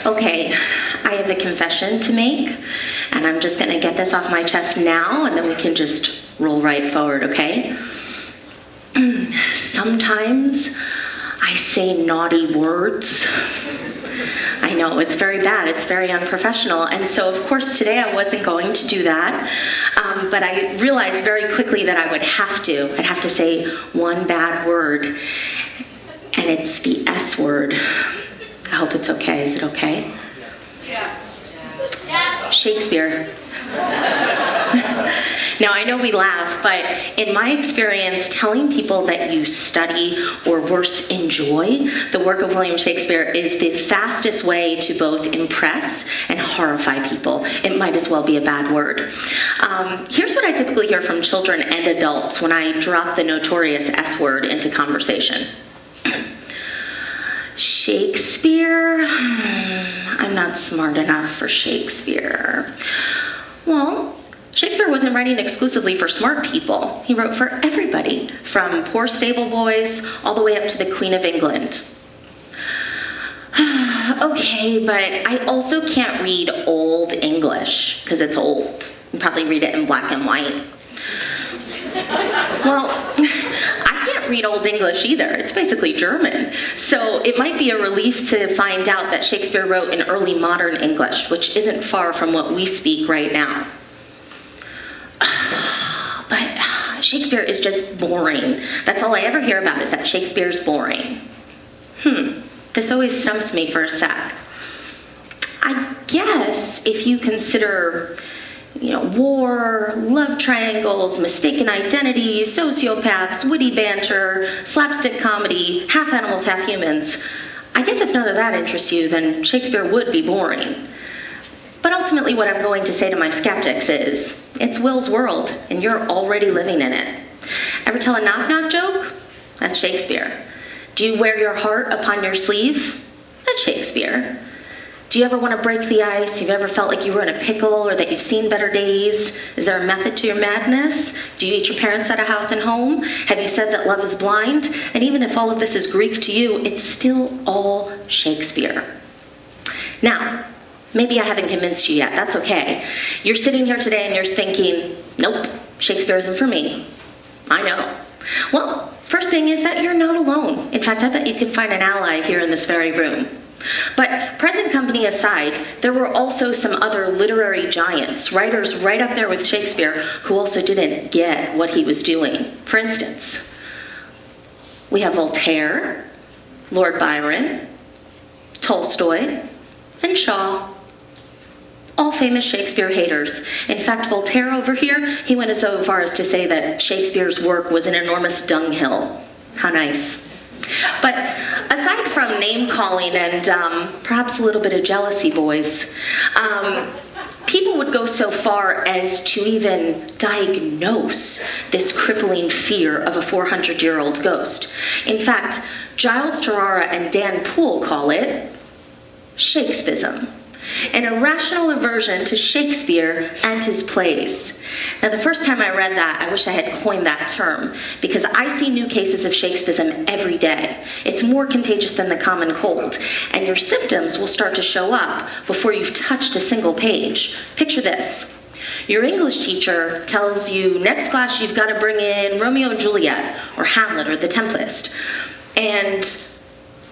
Okay, I have a confession to make, and I'm just going to get this off my chest now, and then we can just roll right forward, okay? Sometimes I say naughty words. I know, it's very bad, it's very unprofessional, and so of course today I wasn't going to do that, but I realized very quickly that I would have to. I'd have to say one bad word, and it's the S word. I hope it's okay. Is it okay? Yeah. Shakespeare. Now, I know we laugh, but in my experience, telling people that you study or worse, enjoy the work of William Shakespeare is the fastest way to both impress and horrify people. It might as well be a bad word. Here's what I typically hear from children and adults when I drop the notorious S word into conversation. Shakespeare? I'm not smart enough for Shakespeare. Well, Shakespeare wasn't writing exclusively for smart people. He wrote for everybody, from poor stable boys all the way up to the Queen of England. Okay, but I also can't read Old English, because it's old. You probably read it in black and white. Well, I can't read Old English either. It's basically German. So it might be a relief to find out that Shakespeare wrote in early modern English, which isn't far from what we speak right now. But Shakespeare is just boring. That's all I ever hear about is that Shakespeare's boring. This always stumps me for a sec. I guess if you consider, war, love triangles, mistaken identities, sociopaths, witty banter, slapstick comedy, half animals, half humans, I guess if none of that interests you, then Shakespeare would be boring. But ultimately what I'm going to say to my skeptics is, it's Will's world, and you're already living in it. Ever tell a knock-knock joke? That's Shakespeare. Do you wear your heart upon your sleeve? That's Shakespeare. Do you ever want to break the ice? Have you ever felt like you were in a pickle or that you've seen better days? Is there a method to your madness? Do you eat your parents out of house and home? Have you said that love is blind? And even if all of this is Greek to you, it's still all Shakespeare. Now, maybe I haven't convinced you yet. That's okay. You're sitting here today and you're thinking, nope, Shakespeare isn't for me. I know. Well, first thing is that you're not alone. In fact, I bet you can find an ally here in this very room. But present company aside, there were also some other literary giants, writers right up there with Shakespeare, who also didn't get what he was doing. For instance, we have Voltaire, Lord Byron, Tolstoy, and Shaw. All famous Shakespeare haters. In fact, Voltaire over here, he went so far as to say that Shakespeare's work was an enormous dunghill. How nice. But aside from name-calling and perhaps a little bit of jealousy, boys, people would go so far as to even diagnose this crippling fear of a 400-year-old ghost. In fact, Giles Terrara and Dan Poole call it Shakespearism, an irrational aversion to Shakespeare and his plays. Now, the first time I read that, I wish I had coined that term, because I see new cases of Shakespearism every day. It's more contagious than the common cold, and your symptoms will start to show up before you've touched a single page. Picture this. Your English teacher tells you next class you've got to bring in Romeo and Juliet, or Hamlet, or The Tempest, and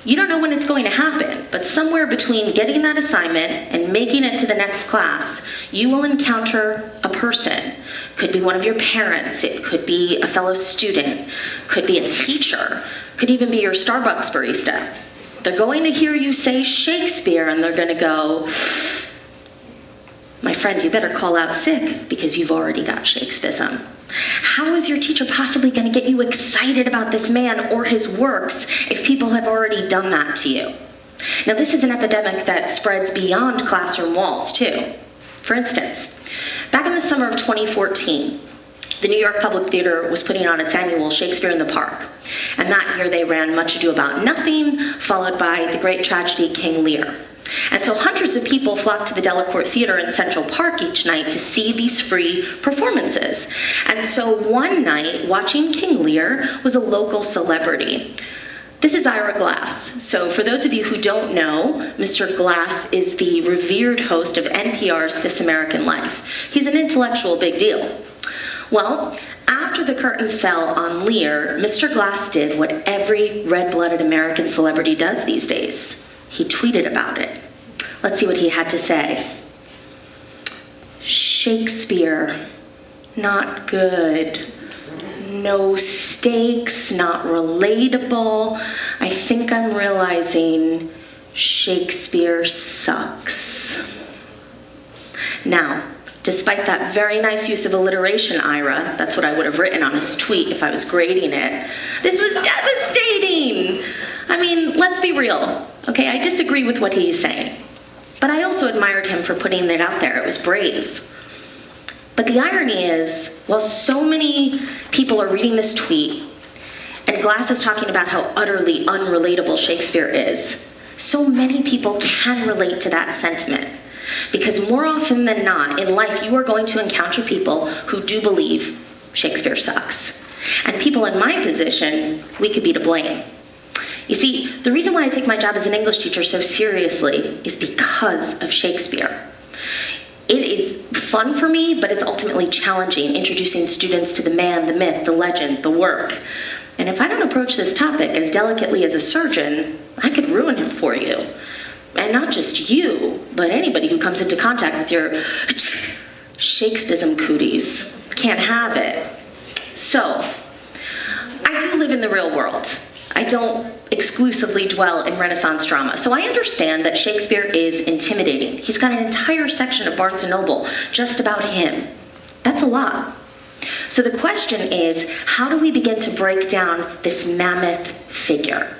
you don't know when it's going to happen, but somewhere between getting that assignment and making it to the next class, you will encounter a person. Could be one of your parents, it could be a fellow student, could be a teacher, could even be your Starbucks barista. They're going to hear you say Shakespeare and they're going to go, my friend, you better call out sick because you've already got Shakespearism. How is your teacher possibly going to get you excited about this man or his works if people have already done that to you? Now, this is an epidemic that spreads beyond classroom walls, too. For instance, back in the summer of 2014, the New York Public Theater was putting on its annual Shakespeare in the Park. And that year they ran Much Ado About Nothing, followed by the great tragedy King Lear. And so hundreds of people flocked to the Delacorte Theater in Central Park each night to see these free performances. And so one night, watching King Lear was a local celebrity. This is Ira Glass. So for those of you who don't know, Mr. Glass is the revered host of NPR's This American Life. He's an intellectual big deal. Well, after the curtain fell on Lear, Mr. Glass did what every red-blooded American celebrity does these days. He tweeted about it. Let's see what he had to say. Shakespeare, not good. No stakes, not relatable. I think I'm realizing Shakespeare sucks. Now, despite that very nice use of alliteration, Ira, that's what I would have written on his tweet if I was grading it, this was devastating. I mean, let's be real, okay? I disagree with what he's saying, but I also admired him for putting it out there. It was brave. But the irony is, while so many people are reading this tweet, and Glass is talking about how utterly unrelatable Shakespeare is, so many people can relate to that sentiment. Because more often than not, in life, you are going to encounter people who do believe Shakespeare sucks. And people in my position, we could be to blame. You see, the reason why I take my job as an English teacher so seriously is because of Shakespeare. It is fun for me, but it's ultimately challenging, introducing students to the man, the myth, the legend, the work. And if I don't approach this topic as delicately as a surgeon, I could ruin him for you. And not just you, but anybody who comes into contact with your Shakespearean cooties. Can't have it. So, I do live in the real world. I don't exclusively dwell in Renaissance drama. So I understand that Shakespeare is intimidating. He's got an entire section of Barnes & Noble just about him. That's a lot. So the question is, how do we begin to break down this mammoth figure?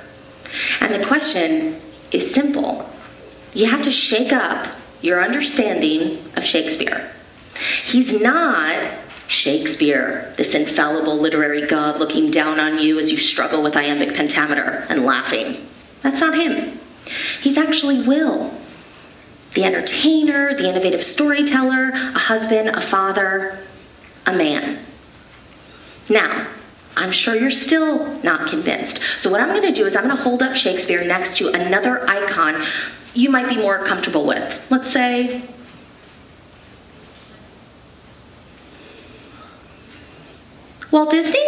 And the question is simple. You have to shake up your understanding of Shakespeare. He's not Shakespeare, this infallible literary god looking down on you as you struggle with iambic pentameter and laughing. That's not him. He's actually Will, the entertainer, the innovative storyteller, a husband, a father, a man. Now, I'm sure you're still not convinced. So what I'm going to do is I'm going to hold up Shakespeare next to another icon you might be more comfortable with. Let's say Walt Disney?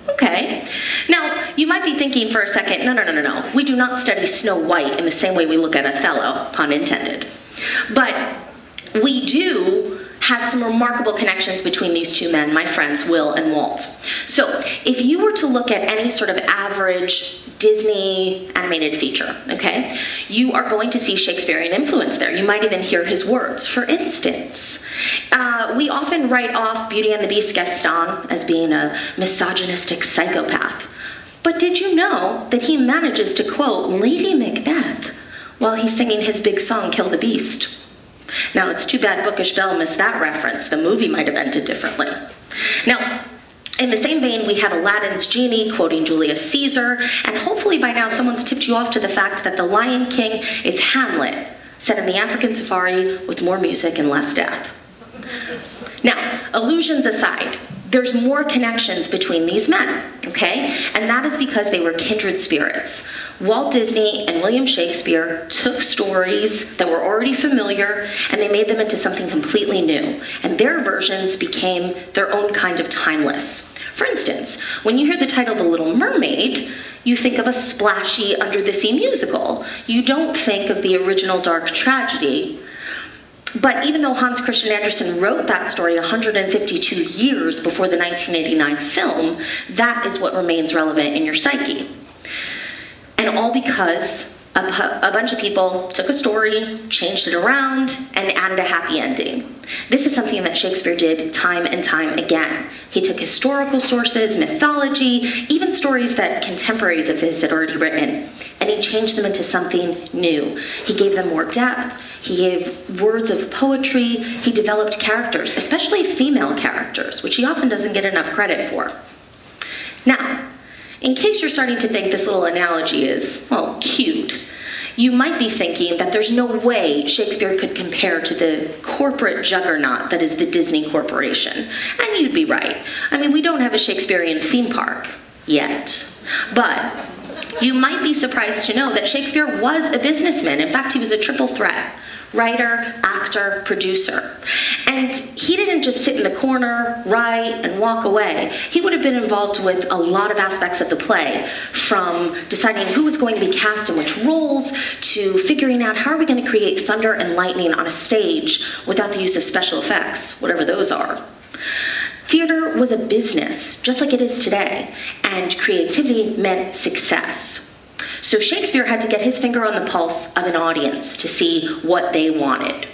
Okay. Now, you might be thinking for a second, no. We do not study Snow White in the same way we look at Othello, pun intended. But we do have some remarkable connections between these two men, my friends, Will and Walt. So, if you were to look at any sort of average Disney animated feature, okay, you are going to see Shakespearean influence there. You might even hear his words. For instance, we often write off Beauty and the Beast Gaston as being a misogynistic psychopath. But did you know that he manages to quote Lady Macbeth while he's singing his big song, Kill the Beast? Now, it's too bad Bookish Bell missed that reference. The movie might have ended differently. Now, in the same vein, we have Aladdin's genie quoting Julius Caesar, and hopefully by now someone's tipped you off to the fact that The Lion King is Hamlet, set in the African safari with more music and less death. Now, illusions aside, there's more connections between these men, okay? And that is because they were kindred spirits. Walt Disney and William Shakespeare took stories that were already familiar and they made them into something completely new. And their versions became their own kind of timeless. For instance, when you hear the title The Little Mermaid, you think of a splashy, under-the-sea musical. You don't think of the original dark tragedy. But even though Hans Christian Andersen wrote that story 152 years before the 1989 film, that is what remains relevant in your psyche. And all because a bunch of people took a story, changed it around, and added a happy ending. This is something that Shakespeare did time and time again. He took historical sources, mythology, even stories that contemporaries of his had already written, and he changed them into something new. He gave them more depth. He gave words of poetry. He developed characters, especially female characters, which he often doesn't get enough credit for. Now, in case you're starting to think this little analogy is, well, cute, you might be thinking that there's no way Shakespeare could compare to the corporate juggernaut that is the Disney Corporation. And you'd be right. I mean, we don't have a Shakespearean theme park yet. But You might be surprised to know that Shakespeare was a businessman. In fact, he was a triple threat: writer, actor, producer. And he didn't just sit in the corner, write, and walk away. He would have been involved with a lot of aspects of the play, from deciding who was going to be cast in which roles, to figuring out how are we going to create thunder and lightning on a stage without the use of special effects, whatever those are. Theater was a business, just like it is today, and creativity meant success. So Shakespeare had to get his finger on the pulse of an audience to see what they wanted.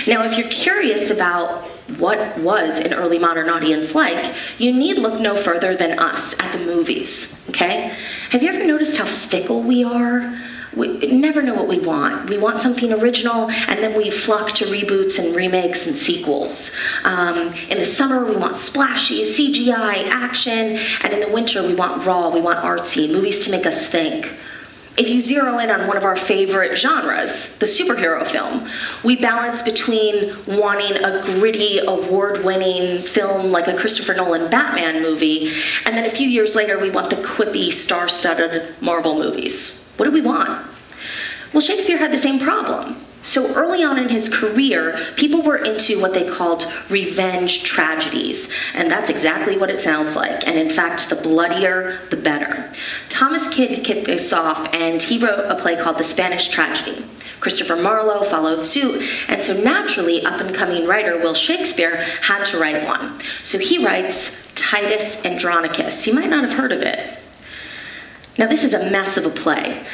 Now, if you're curious about what was an early modern audience like, you need look no further than us at the movies, okay? Have you ever noticed how fickle we are? We never know what we want. We want something original, and then we flock to reboots and remakes and sequels. In the summer, we want splashy, CGI, action, and in the winter, we want raw, we want artsy, movies to make us think. If you zero in on one of our favorite genres, the superhero film, we balance between wanting a gritty, award-winning film like a Christopher Nolan Batman movie, and then a few years later, we want the quippy, star-studded Marvel movies. What do we want? Well, Shakespeare had the same problem. So early on in his career, people were into what they called revenge tragedies, and that's exactly what it sounds like. And in fact, the bloodier, the better. Thomas Kyd kicked this off, and he wrote a play called The Spanish Tragedy. Christopher Marlowe followed suit, and so naturally, up-and-coming writer Will Shakespeare had to write one. So he writes Titus Andronicus. You might not have heard of it. Now, this is a mess of a play.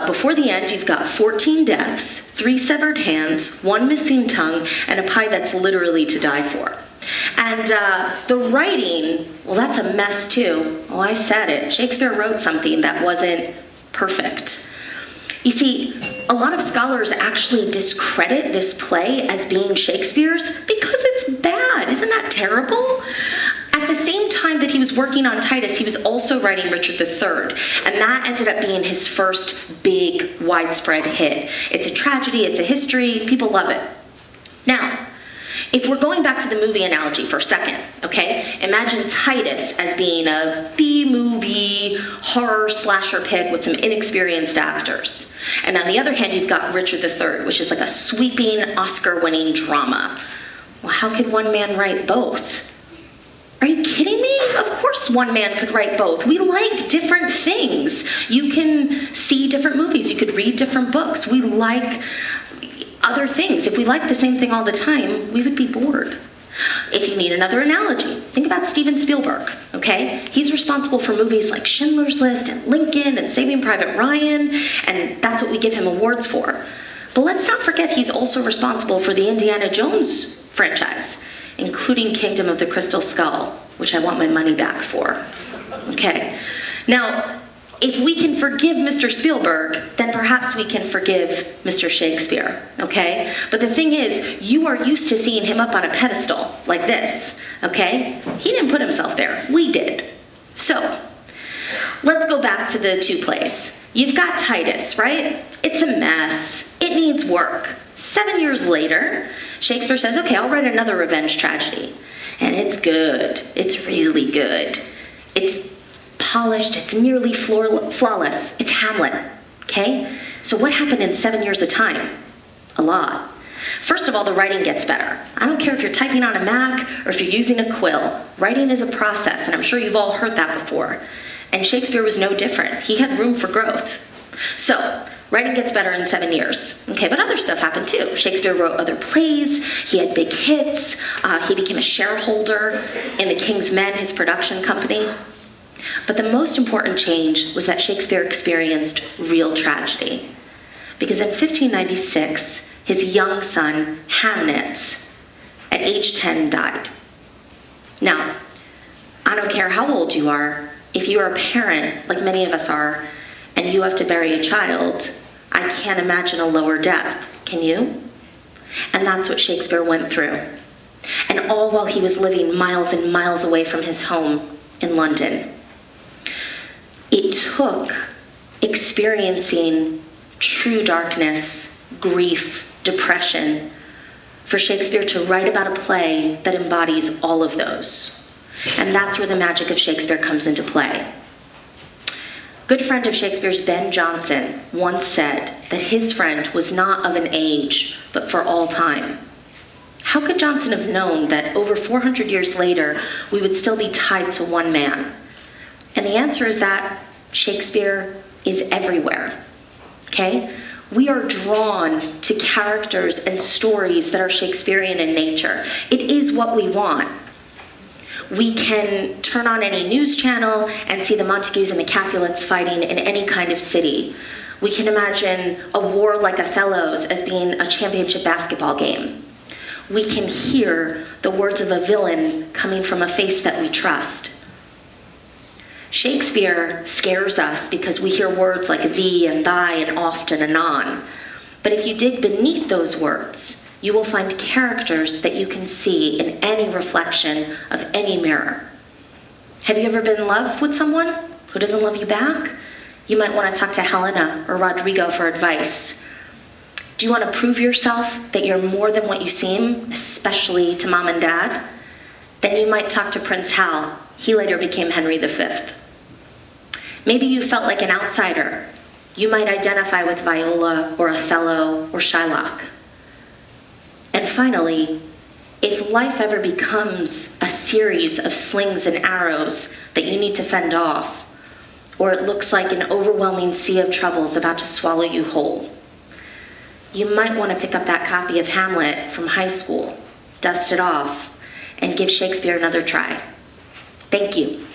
Before the end, you've got 14 deaths, 3 severed hands, 1 missing tongue, and a pie that's literally to die for. And the writing, well, that's a mess too. Oh, I said it. Shakespeare wrote something that wasn't perfect. You see, a lot of scholars actually discredit this play as being Shakespeare's because it's bad. Isn't that terrible? At the same time that he was working on Titus, he was also writing Richard III, and that ended up being his first big, widespread hit. It's a tragedy, it's a history, people love it. Now, if we're going back to the movie analogy for a second, okay, imagine Titus as being a B-movie horror slasher pick with some inexperienced actors. And on the other hand, you've got Richard III, which is like a sweeping, Oscar-winning drama. Well, how could one man write both? Are you kidding me? Of course one man could write both. We like different things. You can see different movies. You could read different books. We like other things. If we liked the same thing all the time, we would be bored. If you need another analogy, think about Steven Spielberg, okay? He's responsible for movies like Schindler's List and Lincoln and Saving Private Ryan, and that's what we give him awards for. But let's not forget he's also responsible for the Indiana Jones franchise, including Kingdom of the Crystal Skull, which I want my money back for. Okay. Now, if we can forgive Mr. Spielberg, then perhaps we can forgive Mr. Shakespeare, okay? But the thing is, you are used to seeing him up on a pedestal like this, okay? He didn't put himself there. We did. So, let's go back to the 2 plays. You've got Titus, right? It's a mess. It needs work. 7 years later, Shakespeare says, okay, I'll write another revenge tragedy. And it's good. It's really good. It's polished. It's nearly flawless. It's Hamlet, okay? So what happened in 7 years of time? A lot. First of all, the writing gets better. I don't care if you're typing on a Mac or if you're using a quill. Writing is a process, and I'm sure you've all heard that before. And Shakespeare was no different. He had room for growth. So, writing gets better in 7 years. Okay, but other stuff happened too. Shakespeare wrote other plays, he had big hits, he became a shareholder in the King's Men, his production company. But the most important change was that Shakespeare experienced real tragedy. Because in 1596, his young son, Hamnet, at age 10, died. Now, I don't care how old you are, if you are a parent, like many of us are, and you have to bury a child, I can't imagine a lower death, can you? And that's what Shakespeare went through. And all while he was living miles and miles away from his home in London. It took experiencing true darkness, grief, depression, for Shakespeare to write about a play that embodies all of those. And that's where the magic of Shakespeare comes into play. Good friend of Shakespeare's, Ben Jonson, once said that his friend was not of an age, but for all time. How could Jonson have known that over 400 years later, we would still be tied to one man? And the answer is that Shakespeare is everywhere, okay? We are drawn to characters and stories that are Shakespearean in nature. It is what we want. We can turn on any news channel and see the Montagues and the Capulets fighting in any kind of city. We can imagine a war like Othello's as being a championship basketball game. We can hear the words of a villain coming from a face that we trust. Shakespeare scares us because we hear words like thee and thy and oft and anon. But if you dig beneath those words, you will find characters that you can see in any reflection of any mirror. Have you ever been in love with someone who doesn't love you back? You might want to talk to Helena or Rodrigo for advice. Do you want to prove yourself that you're more than what you seem, especially to mom and dad? Then you might talk to Prince Hal. He later became Henry V. Maybe you felt like an outsider. You might identify with Viola or Othello or Shylock. And finally, if life ever becomes a series of slings and arrows that you need to fend off, or it looks like an overwhelming sea of troubles about to swallow you whole, you might want to pick up that copy of Hamlet from high school, dust it off, and give Shakespeare another try. Thank you.